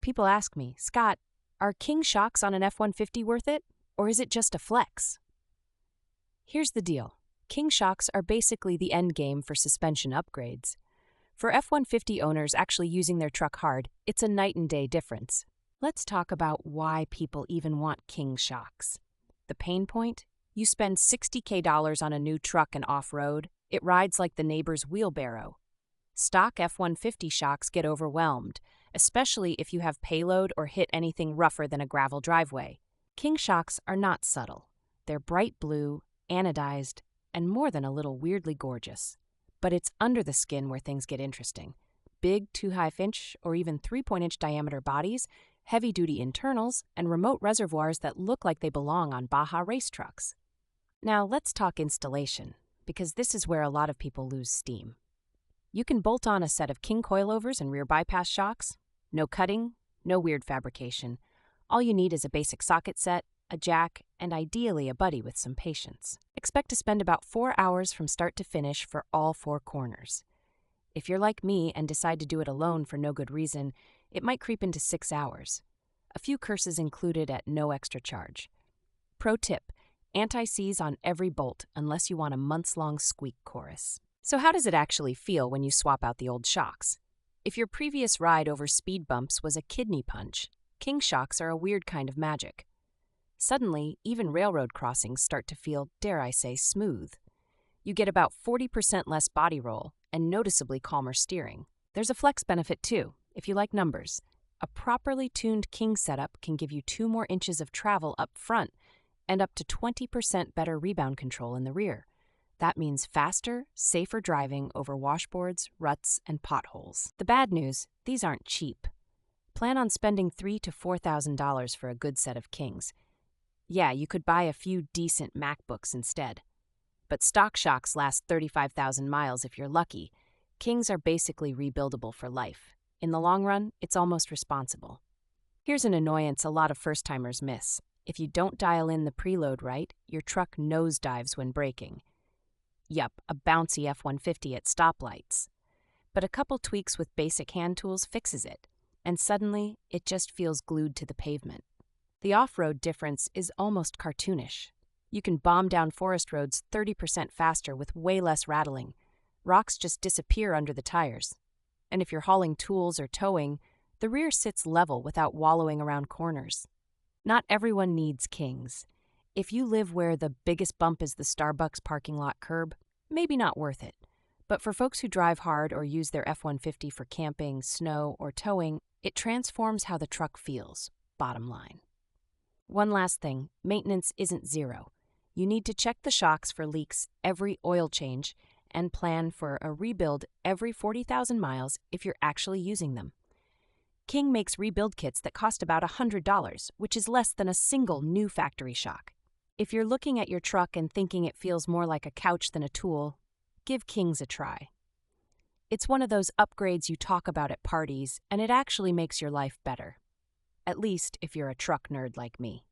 People ask me, Scott, are King shocks on an F-150 worth it, or is it just a flex? Here's the deal. King shocks are basically the end game for suspension upgrades. For F-150 owners actually using their truck hard, it's a night and day difference. Let's talk about why people even want King shocks. The pain point? You spend $60K on a new truck and off-road, it rides like the neighbor's wheelbarrow. Stock F-150 shocks get overwhelmed, especially if you have payload or hit anything rougher than a gravel driveway. King shocks are not subtle. They're bright blue, anodized, and more than a little weirdly gorgeous. But it's under the skin where things get interesting. Big 2.5-inch or even 3-point-inch diameter bodies, heavy-duty internals, and remote reservoirs that look like they belong on Baja race trucks. Now let's talk installation, because this is where a lot of people lose steam. You can bolt on a set of King coilovers and rear bypass shocks. No cutting, no weird fabrication. All you need is a basic socket set, a jack, and ideally a buddy with some patience. Expect to spend about 4 hours from start to finish for all 4 corners. If you're like me and decide to do it alone for no good reason, it might creep into 6 hours. A few curses included at no extra charge. Pro tip, anti-seize on every bolt unless you want a months-long squeak chorus. So how does it actually feel when you swap out the old shocks? If your previous ride over speed bumps was a kidney punch, King shocks are a weird kind of magic. Suddenly, even railroad crossings start to feel, dare I say, smooth. You get about 40% less body roll and noticeably calmer steering. There's a flex benefit too, if you like numbers. A properly tuned King setup can give you 2 more inches of travel up front and up to 20% better rebound control in the rear. That means faster, safer driving over washboards, ruts, and potholes. The bad news, these aren't cheap. Plan on spending $3,000 to $4,000 for a good set of Kings. Yeah, you could buy a few decent MacBooks instead. But stock shocks last 35,000 miles if you're lucky. Kings are basically rebuildable for life. In the long run, it's almost responsible. Here's an annoyance a lot of first-timers miss. If you don't dial in the preload right, your truck nosedives when braking. Yup, a bouncy F-150 at stoplights. But a couple tweaks with basic hand tools fixes it, and suddenly it just feels glued to the pavement. The off-road difference is almost cartoonish. You can bomb down forest roads 30% faster with way less rattling. Rocks just disappear under the tires. And if you're hauling tools or towing, the rear sits level without wallowing around corners. Not everyone needs Kings. If you live where the biggest bump is the Starbucks parking lot curb, maybe not worth it. But for folks who drive hard or use their F-150 for camping, snow, or towing, it transforms how the truck feels, bottom line. One last thing, maintenance isn't zero. You need to check the shocks for leaks every oil change and plan for a rebuild every 40,000 miles if you're actually using them. King makes rebuild kits that cost about $100, which is less than a single new factory shock. If you're looking at your truck and thinking it feels more like a couch than a tool, give Kings a try. It's one of those upgrades you talk about at parties, and it actually makes your life better. At least if you're a truck nerd like me.